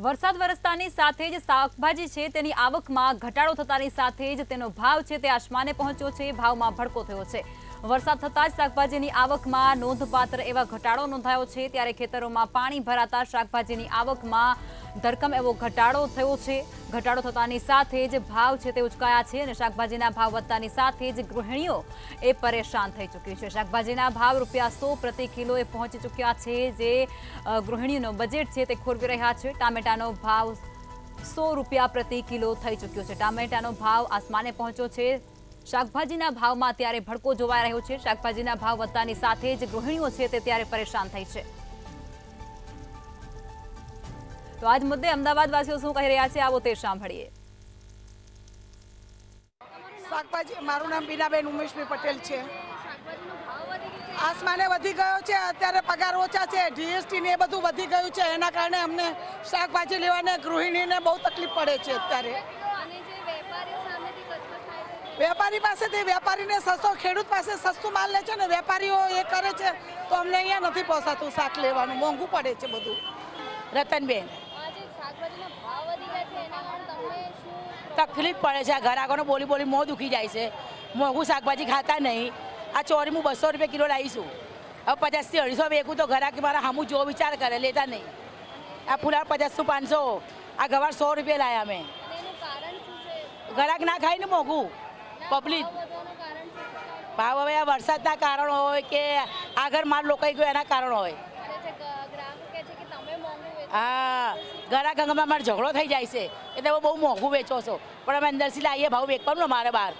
વરસાદ વરસતાની સાથે જ શાકભાજી છે તેની આવકમાં ઘટાડો થતાની સાથે જ તેનો ભાવ છે તે આસમાને પહોંચ્યો છે, ભાવમાં ભડકો થયો છે। વરસાદ થતાં જ શાકભાજીની આવકમાં નોંધપાત્ર એવા ઘટાડો નોંધાયો છે, ત્યારે ખેતરોમાં પાણી ભરાતા શાકભાજીની આવકમાં ધરખમ એવો ઘટાડો થયો છે। ઘટાડો થતાની સાથે જ ભાવ છે તે ઉચકાયા છે અને શાકભાજીના ભાવ વધતાની સાથે જ ગૃહિણીઓ એ પરેશાન થઈ ચૂકી છે। શાકભાજીના ભાવ ₹100 પ્રતિ કિલોએ પહોંચી ચૂક્યા છે, જે ગૃહિણીઓનો બજેટ છે તે ખોરવી રહ્યા છે। ટામેટાનો ભાવ ₹100 પ્રતિ કિલો થઈ ચૂક્યો છે। ટામેટાનો ભાવ આસમાને પહોંચ્યો છે। શાકભાજીના ભાવમાં અત્યારે ભડકો જોવાઈ રહ્યો છે। શાકભાજીના ભાવ વધતાની સાથે જ ગૃહિણીઓ છે તે ત્યારે પરેશાન થઈ છે। તો આજ મુદ્દે અમદાવાદવાસીઓ શું કહી રહ્યા છે, આવો તે સાંભળીએ। શાકભાજી, મારું નામ બીનાબેન ઉમેશભાઈ પટેલ છે। આસમાને વધી ગયો છે। અત્યારે પગાર ઓછા છે, જીએસટી ને એ બધું વધી ગયું છે, એના કારણે અમને શાકભાજી લેવાને ગૃહિણીને બહુ તકલીફ પડે છે। અત્યારે વેપારી પાસેથી વેપારીને સસ્તો, ખેડૂત પાસે સસ્તું માલ લે છે ને વેપારીઓ એ કરે છે, તો અમને અહીંયા નથી પહોંચાતું શાક લેવાનું, મોંઘું પડે છે બધું। રતનબેન, તકલીફ પડે છે। આ ગ્રાહકોને બોલી બોલી મોં દુખી જાય છે। મોંઘું શાકભાજી ખાતા નહીં। આ ચોરી હું ₹200 કિલો લાવીશું, હવે 50 થી 250 વેચું તો ગ્રાહક મારા સામું જો વિચાર કરે, લેતા નહીં। આ ફુલાર 50 થી 500, આ ગવાર ₹100 લાયા અમે। ગ્રાહક ના ખાય ને મોંઘું પબ્લિક ભાવ। હવે આ વરસાદના કારણ હોય કે આગળ માલ રોકાઈ ગયો એના કારણ હોય। હા, ગ્રાહક અંગમાં મારે ઝઘડો થઈ જાય છે એટલે બહુ મોંઘું વેચો છો, પણ અમે અંદરથી લાવીએ ભાવ વેચવાનું ને મારે બહાર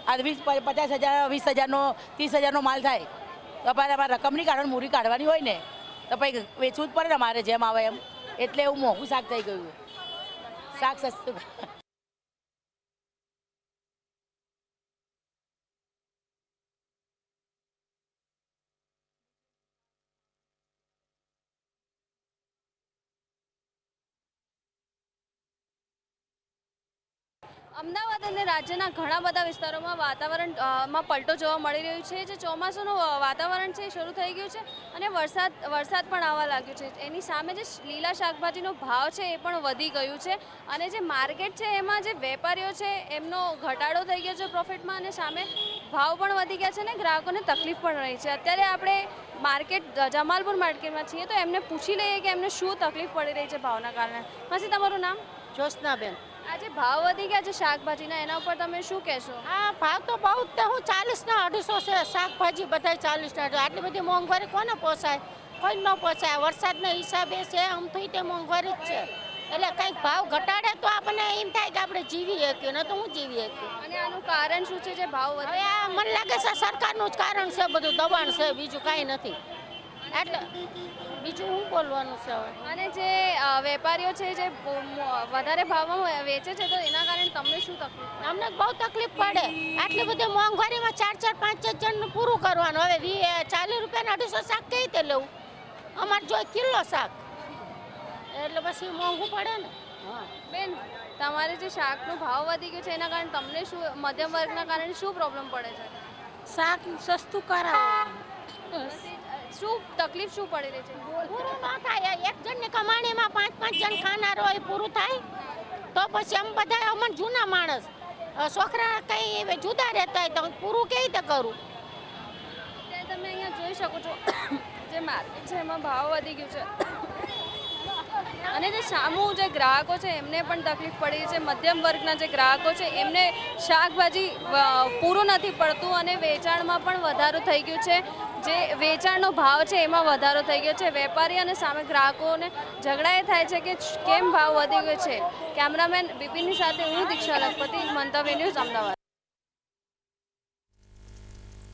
આ 50,000, 20,000નો 30,000નો માલ થાય તો અમારે રકમની કારણ મૂડી કાઢવાની હોય ને, તો પછી વેચવું જ પડે ને મારે જેમ આવે એમ। એટલે એવું મોંઘું શાક થઈ ગયું, શાક સસ્તું। અમદાવાદ અને રાજ્યના ઘણા બધા વિસ્તારોમાં વાતાવરણમાં પલટો જોવા મળી રહ્યો છે। જે ચોમાસાનું વાતાવરણ છે શરૂ થઈ ગયું છે અને વરસાદ પણ આવવા લાગ્યો છે। એની સામે જે લીલા શાકભાજીનો ભાવ છે એ પણ વધી ગયું છે અને જે માર્કેટ છે એમાં જે વેપારીઓ છે એમનો ઘટાડો થઈ ગયો છે પ્રોફિટમાં, અને સામે ભાવ પણ વધી ગયા છે અને ગ્રાહકોને તકલીફ પણ રહી છે। અત્યારે આપણે જમાલપુર માર્કેટમાં છીએ, તો એમને પૂછી લઈએ કે એમને શું તકલીફ પડી રહી છે ભાવના કારણે। પછી તમારું નામ? જ્યોત્સનાબેન। આજે ભાવ વધી ગયા છે શાકભાજીના, એના ઉપર તમે શું કહેશો? હા, ભાવ તો બહુ જ, હું 40 ના 250 છે શાકભાજી, બધા 40 ના। આટલી બધી મોંઘવારી કોને પોસાય? કોઈ ન પોસાય। વરસાદના હિસાબે છે, આમ થઈ તે મોંઘવારી જ છે, એટલે કંઈક ભાવ ઘટાડે તો આપણને એમ થાય કે આપણે જીવી શકીએ, ન તો હું જીવી શકું। અને આનું કારણ શું છે જે ભાવ વધે? હવે આ મને લાગે છે સરકારનું જ કારણ છે, બધું દબાણ છે, બીજું કાંઈ નથી। એટલે બીજું શું બોલવાનું છે હવે? અને જે વેપારીઓ છે જે વધારે ભાવમાં વેચે છે, તો એના કારણે તમને શું તકલીફ? અમને બહુ તકલીફ પડે। આટલી બધી મોંઘવારીમાં 4-4, 5-5 જણનું પૂરું કરવાનું। હવે ₹40 ના 250 શાક કઈ રીતે લેવું? અમારે જોઈએ કિલો શાક, એટલે પછી મોંઘું પડે ને। હા બેન, તમારે જે શાકનો ભાવ વધી ગયો છે એના કારણે તમને શું, મધ્યમ વર્ગના કારણે શું પ્રોબ્લેમ પડે છે? શાક સસ્તું કરાવો, શું તકલીફ શું પડી રહી છે? પૂરું ન થાય। એક જણની કમાણીમાં 5-5 જણ ખાનાર હોય, પૂરું થાય તો પછી અમે બધા અમને જૂના માણસ, છોકરા કઈ જુદા રહેતા હોય તો પૂરું કેવી રીતે કરું? અત્યારે તમે અહીંયા જોઈ શકો છો જે માર્કેટ છે એમાં ભાવ વધી ગયું છે અને જે સામું જે ગ્રાહકો છે એમને પણ તકલીફ પડી છે। મધ્યમ વર્ગના જે ગ્રાહકો છે એમને શાકભાજી પૂરું નથી પડતું અને વેચાણમાં પણ વધારો થઈ ગયો છે। જે વેચાણનો ભાવ છે એમાં વધારો થઈ ગયો છે। વેપારી અને સામે ગ્રાહકોને ઝઘડા એ થાય છે કે કેમ ભાવ વધી ગયો છે। કેમેરામેન બિપિનની સાથે હું દીક્ષા લખપતિ, મંતવ્ય ન્યૂઝ, અમદાવાદ।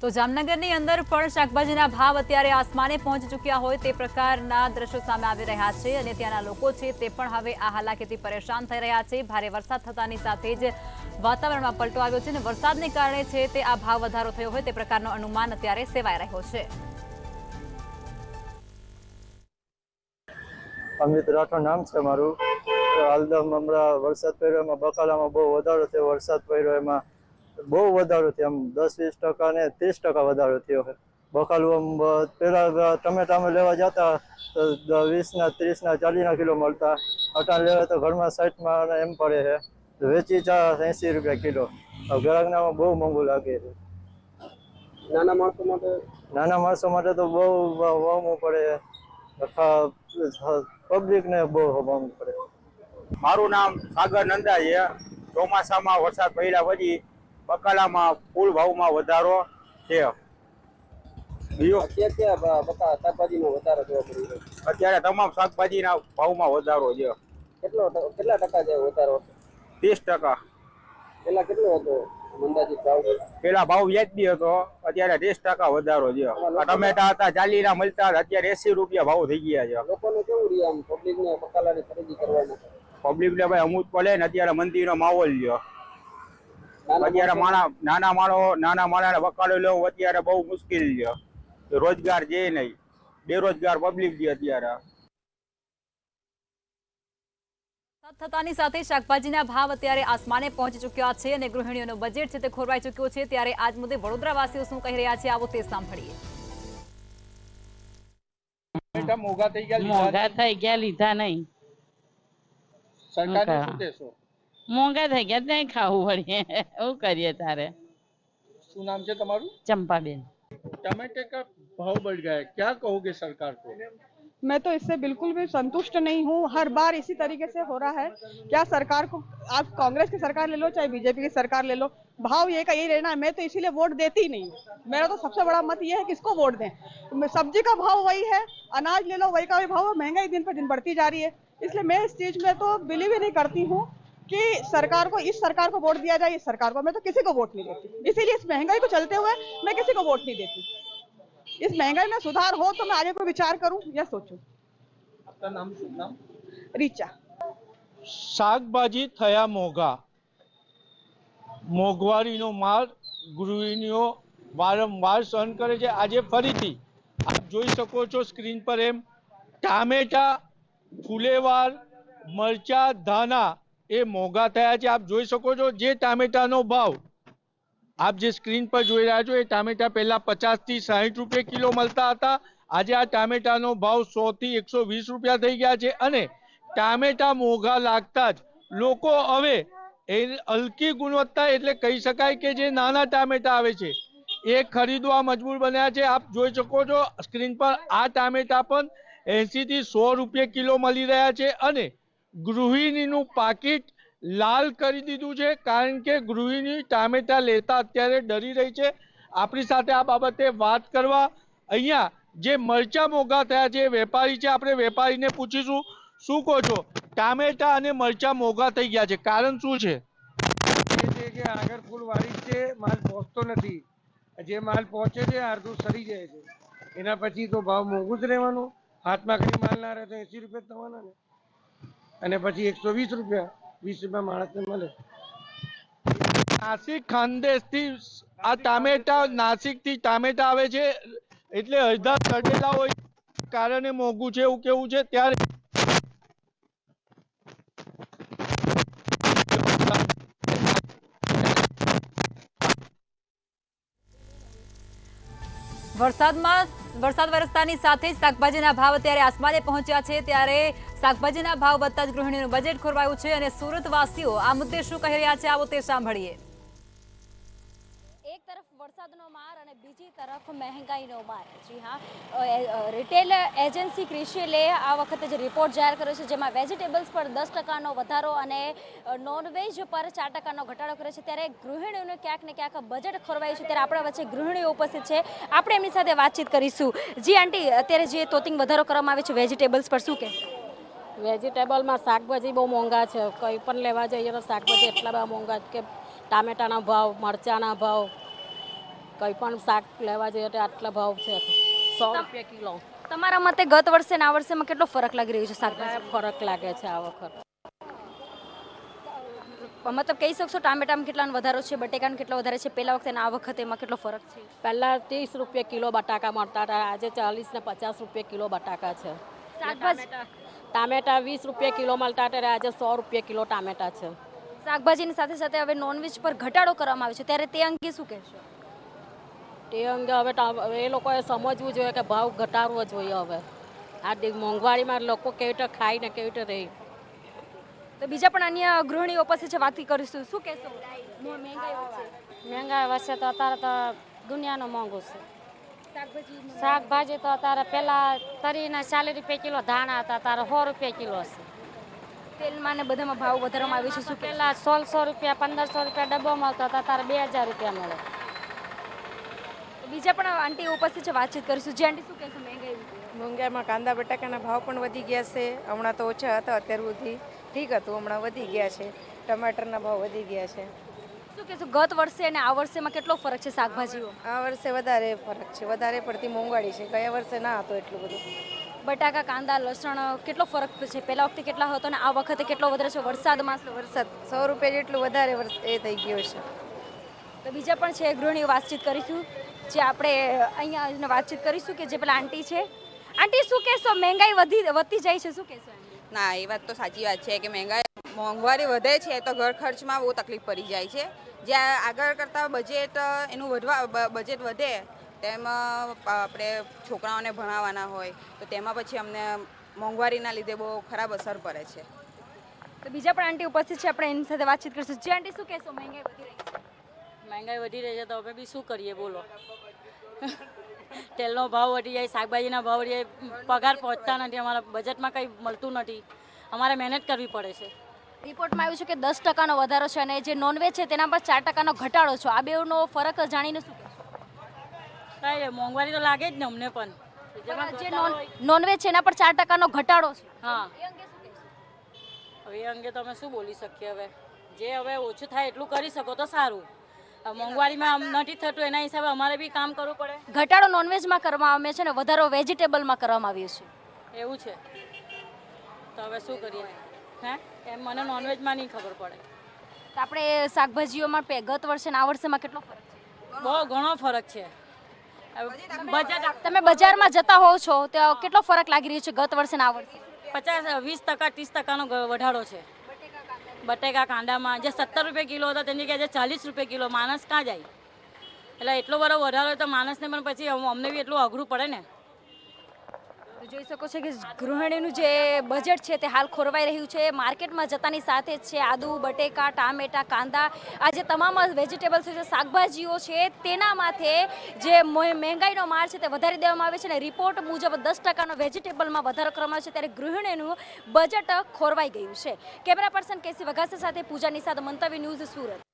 તો જામનગરની અંદર પણ શાકભાજીના ભાવ અત્યારે આસમાને પહોંચી ચૂક્યા હોય તે પ્રકારના દ્રશ્યો સામે આવી રહ્યા છે અને ત્યાંના લોકો છે તે પણ હવે આ હાલાકીથી પરેશાન થઈ રહ્યા છે। ભારે વરસાદ થતાની સાથે જ વાતાવરણમાં પલટો આવ્યો છે અને વરસાદને કારણે છે તે આ ભાવ વધારો થયો હોય તે પ્રકારનો અનુમાન અત્યારે સેવાઈ રહ્યો છે। અમિત રાઠોડ નામ છે મારું। હાલદમ હમણાં વરસાદ પડ્યો, એમાં બકાલામાં બહુ વધારો થયો। વરસાદ પડ્યો એમાં બહુ વધારો થયો, આમ 10-20% ને 30% વધારો થયો છે। બકાલું પહેલાં ટમેટા અમે લેવા જતા તો 20ના 30ના 40ના કિલો મળતા. અટાણ લેવા તો ઘરમાં 60માં અને એમ પડે છે. વેચી 80 રૂપિયા કિલો. ગ્રાહકનામાં બહુ મોંઘું લાગે છે. નાના માણસો માટે તો બહુ મોંઘું પડે. પબ્લિકને બહુ મોંઘું પડે. મારું નામ સાગર નંદા છે. ચોમાસામાં વરસાદ પડ્યા પછી બકાલામાં ફૂલ ભાવમાં વધારો છે. અત્યારે તમામ શાકભાજીના ભાવમાં વધારો છે. કેટલા ટકા છે વધારો? 30%. પેલા કેટલો હતો અંદાજિત ભાવ? પેલા ભાવ વ્યાજબી હતો, અત્યારે 30% વધારો છે. ટમેટા હતા 40ના મળતા, અત્યારે 80 રૂપિયા ભાવ થઈ ગયા છે. લોકોને કેવું રહે આમ પબ્લિકને બકાલાની ખરીદી કરવાનું? પબ્લિકને ભાઈ અમુક પડે ને અત્યારે મંદીનો માહોલ છે. અત્યારે નાના માણસને બકાલો લેવું અત્યારે બહુ મુશ્કેલ છે. રોજગાર છે નહીં, બેરોજગાર પબ્લિક છે અત્યારે. થતાની સાથે શાકભાજીના ભાવ અત્યારે આસમાને પહોંચી ચૂક્યા છે અને ગૃહિણીઓનો બજેટ છે તે ખોરવાઈ ચૂક્યો છે. ત્યારે આજ મુદ્દે વડોદરાવાસીઓ શું કહી રહ્યા છે, આવો તે સાંભળીએ. મોંઘા થઈ ગયા, લીધા નહીં. મોંઘા થઈ ગયા નહીં, ખાવું પડીએ. શું કરીએ તારે? શું નામ છે તમારું? चंपाबेन। टमाटे का भाव बढ़ गया है, क्या कहोगे सरकार को? मैं तो इससे बिल्कुल भी संतुष्ट नहीं हूँ। हर बार इसी तरीके से हो रहा है। क्या सरकार को, आप कांग्रेस की सरकार ले लो चाहे बीजेपी की सरकार ले लो, भाव ये का यही रहना है। मैं तो इसीलिए वोट देती ही नहीं। मेरा तो सबसे बड़ा मत ये है कि किसको वोट दें। सब्जी का भाव वही है, अनाज ले लो वही का वही भाव, महंगाई दिन पर दिन बढ़ती जा रही है। इसलिए मैं इस चीज में तो बिलीव ही नहीं करती हूँ कि सरकार को, इस सरकार को वोट दिया जाए। इस सरकार को मैं तो किसी को वोट नहीं देती। इसीलिए इस महंगाई को चलते हुए मैं किसी को वोट नहीं देती। इस महंगाई में सुधार हो तो मैं आगे कोई विचार करूं या सोचूं। आपका नाम? शुभ नाम? રીચા। શાકભાજી થયા મોંઘા, મોંઘવારીનો માર ગૃહિણીઓ વારંવાર સહન કરે છે. આજે ફરીથી આપ જોઈ શકો છો સ્ક્રીન પર એમ ટામેટા, ફુલેવાર, મરચા, ધાના એ મોંઘા થયા છે. આપ જોઈ શકો છો જે ટામેટાનો ભાવ આપ જે સ્ક્રીન પર જોઈ રહ્યા છો એ ટામેટા પહેલા 50 થી 60 રૂપિયા કિલો મળતા હતા. આજે આ ટામેટાનો ભાવ 100 થી 120 રૂપિયા થઈ ગયા છે. અને ટામેટા મોંઘા લાગતા જ લોકો હવે એ હલકી ગુણવત્તા એટલે કહી શકાય કે જે નાના ટામેટા આવે છે એ ખરીદવા મજબૂર બન્યા છે. આપ જોઈ શકો છો સ્ક્રીન પર આ ટામેટા પણ 80 થી 100 રૂપિયા કિલો મળી રહ્યા છે. અને ગૃહિણીનું પાકીટ લાલ કરી દીધું છે, કારણ કે ગૃહિણી ટામેટા લેતા અત્યારે ડરી રહી છે. આપણી સાથે આ બાબતે વાત કરવા અહીંયા જે મરચા મોંઘા થયા છે વેપારી છે, આપણે વેપારીને પૂછીશું શું કહો છો? ટામેટા અને મરચા મોંઘા થઈ ગયા છે, કારણ શું છે? કે આગળ ફૂલ વારી છે, માલ પહોંચતો નથી. જે માલ પહોંચે છે અડધું સરી જાય છે. એના પછી તો ભાવ મોંઘું જ રહેવાનું. હાથમાં કઈ માલ ના રહે તો 80 રૂપિયા થવાના ને, અને પછી 120 રૂપિયા 20 રૂપિયા માણસને મળે. નાસિક ખાનદેશથી આ ટામેટા, નાસિકથી ટામેટા આવે છે એટલે અડધા સડેલા હોય કારણે મોંઘું છે એવું કેવું છે. ત્યારે વરસાદ વરસતાની સાથે જ શાકભાજીના ભાવ અત્યારે આસમાને પહોંચ્યા છે. ત્યારે શાકભાજીના ભાવ વધતા જ ગૃહિણીનું બજેટ ખોરવાયું છે અને સુરતવાસીઓ આ મુદ્દે શું કહી રહ્યા છે, આવો તે સાંભળીએ. એક તરફ વરસાદનો માર અને બીજી તરફ મહેંગાઈનો માર. જી હા, રિટેલ એજન્સી ક્રિશિયલે આ વખતે જે રિપોર્ટ જાહેર કર્યો છે જેમાં વેજીટેબલ્સ પર 10%નો વધારો અને નોનવેજ પર 4%નો ઘટાડો કર્યો છે. ત્યારે ગૃહિણીઓને ક્યાંક ને ક્યાંક બજેટ ખોરવાયું છે. ત્યારે આપણા વચ્ચે ગૃહિણીઓ ઉપસ્થિત છે, આપણે એમની સાથે વાતચીત કરીશું. જી આંટી, અત્યારે જે તોતિંગ વધારો કરવામાં આવે છે વેજીટેબલ્સ પર શું કહેશો? વેજીટેબલમાં શાકભાજી બહુ મોંઘા છે. કંઈ પણ લેવા જઈએ તો શાકભાજી એટલા બધા મોંઘા છે કે ટામેટાના ભાવ, મરચાના ભાવ, કંઈ પણ શાક લેવા જઈએ તો આટલા ભાવ છે. 100 રૂપિયા કિલો. તમારા મતે ગત વર્ષે અને આ વર્ષેમાં કેટલો ફરક લાગી રહ્યો છે? શાકભાજી ફરક લાગે છે આ વખત. મતલબ કહી શકશો ટામેટામાં કેટલાનો વધારો છે, બટેકાનો કેટલો વધારે છે પહેલા વખતે અને આ વખતે એમાં કેટલો ફરક છે? પહેલાં 30 રૂપિયા કિલો બટાકા મળતા હતા, આજે 40 ને 50 રૂપિયા કિલો બટાકા છે. શાકભાજી ટામેટા 20 રૂપિયા કિલો મળતા હતા, આજે 100 રૂપિયા કિલો ટામેટા છે. શાકભાજીની સાથે સાથે હવે નોનવેજ પર ઘટાડો કરવામાં આવે છે, ત્યારે તે અંગે શું કહેશો? તે અંગે હવે એ લોકોએ સમજવું જોઈએ કે ભાવ ઘટાડવો જોઈએ હવે. આ મોંઘવારીમાં લોકો કેવી રીતે ખાય ને કેવી રીતે રહે. તો બીજા પણ અન્ય ગૃહિણીઓ પાસે છે, વાત કરીશું. શું કહેશો? મહેંગાઈ વધશે તો અત્યારે તો દુનિયાનું મોંઘું છે. શાકભાજી તો અત્યારે પહેલાં તરીના 40 રૂપિયા કિલો ધાણા હતા, અત્યારે 100 રૂપિયા કિલો છે. તેલમાં ને બધામાં ભાવ વધારવામાં આવ્યો છે. શું પહેલાં 1600 રૂપિયા 1500 રૂપિયા ડબ્બો મળતો હતો, અત્યારે 2000 રૂપિયા મળે. બીજા પણ આંટી ઉપસ્થિત છે, વાતચીત કરીશું. જે આંટી શું કહેશો મહેંગાઈ? મોંઘાઈમાં કાંદા બટાકાના ભાવ પણ વધી ગયા છે. હમણાં તો ઓછા હતા, અત્યાર સુધી ઠીક હતું, હમણાં વધી ગયા છે. ટમાટરના ભાવ વધી ગયા છે. શું કહેશો ગત વર્ષે અને આ વર્ષેમાં કેટલો ફરક છે શાકભાજીઓ? આ વર્ષે વધારે ફરક છે, વધારે પડતી મોંઘવારી છે. ગયા વર્ષે ના હતો એટલું બધું. બટાકા, કાંદા, લસણ કેટલો ફરક છે? પહેલા વખતે કેટલા હતો અને આ વખતે કેટલો વધારે છે? વરસાદમાં વરસાદ 100 રૂપિયા જેટલું વધારે એ થઈ ગયો છે. તો બીજા પણ છે ગૃહિણીઓ, વાતચીત કરીશું. જે આપણે અહીંયા વાતચીત કરીશું કે જે પેલા આંટી છે. આંટી શું કહેશો? મહેંગાઈ વધતી જાય છે, શું કહેશો? ના, એ વાત તો સાચી વાત છે કે મોંઘવારી વધે છે તો ઘર ખર્ચમાં બહુ તકલીફ પડી જાય છે. જ્યાં આગળ કરતાં બજેટ વધે તેમ આપણે છોકરાઓને ભણાવવાના હોય તો તેમાં પછી અમને મોંઘવારીના લીધે બહુ ખરાબ અસર પડે છે. તો બીજા પણ આંટી ઉપસ્થિત છે, આપણે એની સાથે વાતચીત કરીશું. જે આંટી શું કહેશો? મહેંગાઈ વધી રહી છે. મહેંગાઈ વધી રહી છે તો હવે બી શું કરીએ બોલો. તેલનો ભાવ વધી જાય, શાકભાજીના ભાવ વધી જાય, પગાર પહોંચતા નથી, અમારા બજેટમાં કંઈ મળતું નથી, અમારે મહેનત કરવી પડે છે. રિપોર્ટમાં આવ્યું છે કે 10% વધારો છે અને જે નોનવેજ છે તેના પર 4% ઘટાડો છે. આ બેનો ફરક જાણીને શું કહેશો? કાંઈ મોંઘવારી તો લાગે જ ને અમને પણ. જે નોનવેજ છે એના પર 4% ઘટાડો છે. હા, હવે એ અંગે તો અમે શું બોલી શકીએ. હવે જે હવે ઓછું થાય એટલું કરી શકો તો સારું. મોંઘવારીમાં નથી થતું એના હિસાબે અમારે બી કામ કરવું પડે. ઘટાડો નોનવેજમાં કરવામાં આવે છે અને વધારો વેજીટેબલમાં કરવામાં આવ્યો છે. એવું છે તો હવે શું કરીએ? હે, એમ મને નોનવેજમાં નહીં ખબર પડે. તો આપણે શાકભાજીઓમાં ગત વર્ષે અને આ વર્ષેમાં કેટલો ફરક છે? બહુ ઘણો ફરક છે. તમે બજારમાં જતા હોવ છો તો કેટલો ફરક લાગી રહ્યો છે ગત વર્ષે અને આ વર્ષે? 50, 20%, 30% વધારો છે. બટેકા કાંદામાં જે 70 રૂપિયા કિલો હતો તેની જગ્યાએ 40 રૂપિયા કિલો. માણસ ક્યાં જાય? એટલે એટલો બધો વધારો હોય તો માણસને પણ પછી અમને બી એટલું અઘરું પડે ને. જોઈ શકો છો કે ગૃહિણીનું જે બજેટ છે તે હાલ ખોરવાઈ રહ્યું છે. માર્કેટમાં જતાની સાથે જ છે આદુ, બટેકા, ટામેટા, કાંદા, આ જે તમામ વેજીટેબલ્સ છે, શાકભાજીઓ છે, તેના માથે જે મહેંગાઈનો માર છે તે વધારી દેવામાં આવે છે અને રિપોર્ટ મુજબ 10% વેજીટેબલમાં વધારો કરવામાં આવે છે. ત્યારે ગૃહિણીનું બજેટ ખોરવાઈ ગયું છે. કેમેરા પર્સન કેસી વઘાસી સાથે પૂજા નિષાદ, મંતવ્ય ન્યૂઝ, સુરત.